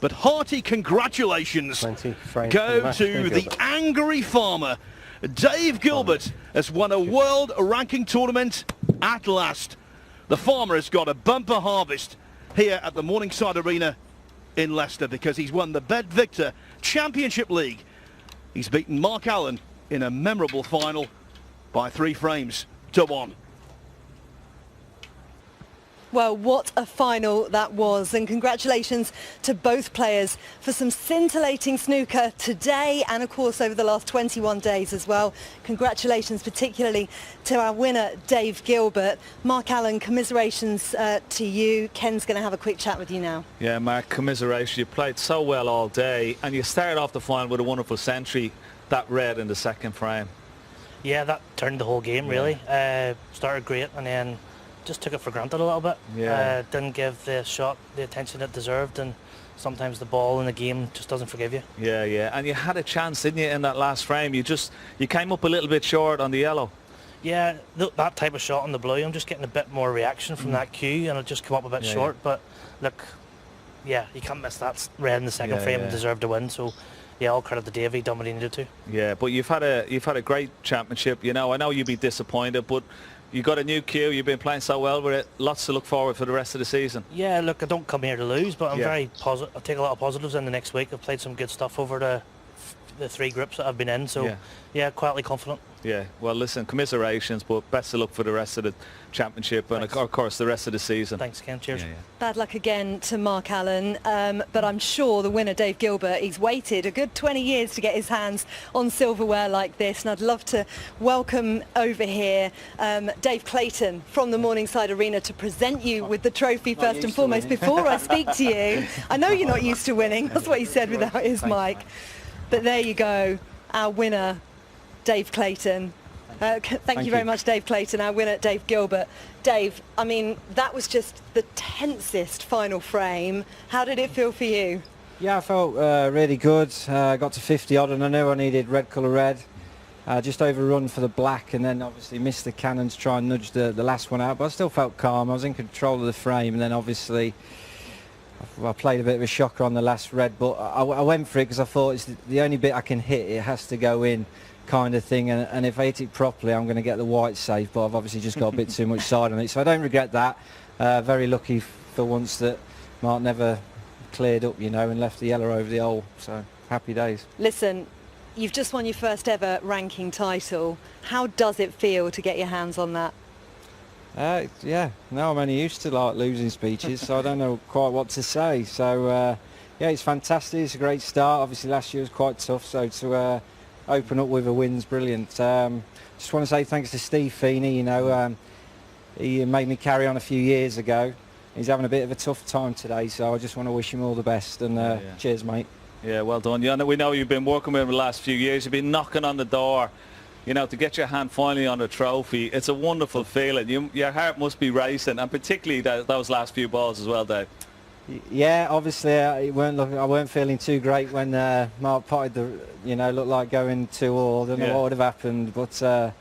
But hearty congratulations 20 frames go from to Dave the Gilbert. angry farmer. Dave Gilbert has won a world ranking tournament at last. The farmer has got a bumper harvest here at the Morningside Arena in Leicester because he's won the Bet Victor Championship League. He's beaten Mark Allen in a memorable final by 3 frames to 1. Well, what a final that was, and congratulations to both players for some scintillating snooker today and of course over the last 21 days as well. Congratulations particularly to our winner Dave Gilbert. Mark Allen, commiserations to you. Ken's going to have a quick chat with you now. Yeah, Mark, commiseration. You played so well all day and you started off the final with a wonderful century, that red in the second frame. Yeah, that turned the whole game really. Started great and then just took it for granted a little bit. Yeah. Didn't give the shot the attention it deserved, and sometimes the ball in the game just doesn't forgive you. Yeah, yeah. And you had a chance, didn't you, in that last frame? You came up a little bit short on the yellow. Yeah, that type of shot on the blue, I'm just getting a bit more reaction from that cue, and it just come up a bit short. Yeah. But look, yeah, you can't miss that red in the second frame and deserve to win. So yeah, all credit to Dave, he done what he needed to. Yeah, but you've had a great championship. You know, I know you'd be disappointed, but you got a new cue. You've been playing so well with it. Lots to look forward for the rest of the season. Yeah, look, I don't come here to lose, but I'm very positive. I'll take a lot of positives in the next week. I've played some good stuff over the 3 groups that I've been in, so yeah, quietly confident. Yeah, well, listen, commiserations, but best of luck for the rest of the championship and, of course, the rest of the season. Thanks, Ken. Cheers. Yeah. Bad luck again to Mark Allen, but I'm sure the winner, Dave Gilbert, he's waited a good 20 years to get his hands on silverware like this, and I'd love to welcome over here Dave Clayton from the Morningside Arena to present you with the trophy first and foremost. Before I speak to you, I know you're not used to winning, that's what he said without his mic, but there you go, our winner, Dave Clayton. Thank you very much, Dave Clayton, our winner, Dave Gilbert. Dave, I mean, that was just the tensest final frame. How did it feel for you? Yeah, I felt really good. Got to 50 odd and I knew I needed red colour red. Just overrun for the black and then obviously missed the cannon to try and nudge the last one out, but I still felt calm. I was in control of the frame, and then obviously I played a bit of a shocker on the last red, but I went for it because I thought it's the only bit I can hit. It has to go in, kind of thing, and if I hit it properly I'm going to get the white safe, but I've obviously just got a bit too much side on it, so I don't regret that. Very lucky for once that Mark never cleared up, you know, and left the yellow over the hole, so happy days. Listen, you've just won your first ever ranking title. How does it feel to get your hands on that? Yeah, no, I'm only used to like losing speeches, so I don't know quite what to say. So yeah, it's fantastic. It's a great start. Obviously last year was quite tough, so to open up with a win's brilliant. Just want to say thanks to Steve Feeney. You know, he made me carry on a few years ago. He's having a bit of a tough time today, so I just want to wish him all the best, and cheers, mate. Yeah, well done. Yeah, we know you've been working with him the last few years. You've been knocking on the door. You know, to get your hand finally on a trophy, it's a wonderful feeling. Your heart must be racing, and particularly those last few balls as well, Dave. Yeah, obviously I weren't feeling too great when Mark potted looked like going 2-all. I don't know what would have happened, but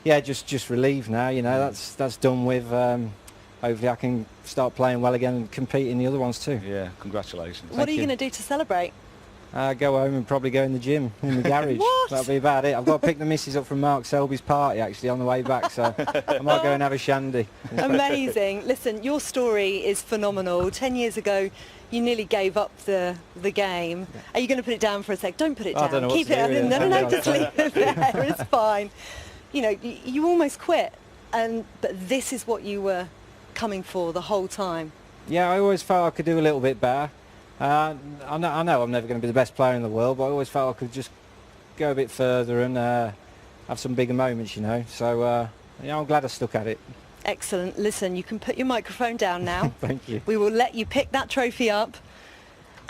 yeah, just relieved now. You know, that's done with. Hopefully I can start playing well again and compete in the other ones too. Yeah, congratulations. What are you going to do to celebrate? Go home and probably go in the gym, in the garage. What? That'll be about it. I've got to pick the missus up from Mark Selby's party actually on the way back, so I might go and have a shandy. Amazing. Listen, your story is phenomenal. 10 years ago, you nearly gave up the game. Are you going to put it down for a sec? Don't put it down. I don't know Keep what to it. do, No, just leave it there. It's fine. You know, you almost quit, but this is what you were coming for the whole time. Yeah, I always felt I could do a little bit better. I know I'm never going to be the best player in the world, but I always felt I could just go a bit further and have some bigger moments, you know. So, yeah, I'm glad I stuck at it. Excellent. Listen, you can put your microphone down now. Thank you. We will let you pick that trophy up,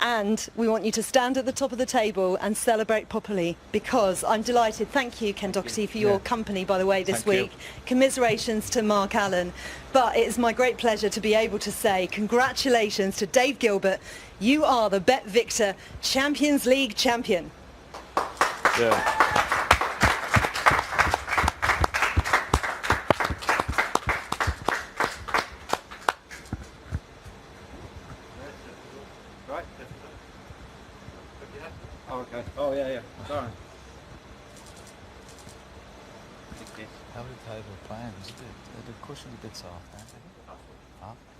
and we want you to stand at the top of the table and celebrate properly, because I'm delighted. Thank you, Ken Doherty, for your company, by the way, this week. Commiserations to Mark Allen. But it is my great pleasure to be able to say congratulations to Dave Gilbert. You are the Bet Victor Champions League champion. Yeah. Oh, okay. Oh, yeah. Sorry. How did the table playing? The cushion's a bit soft, aren't they?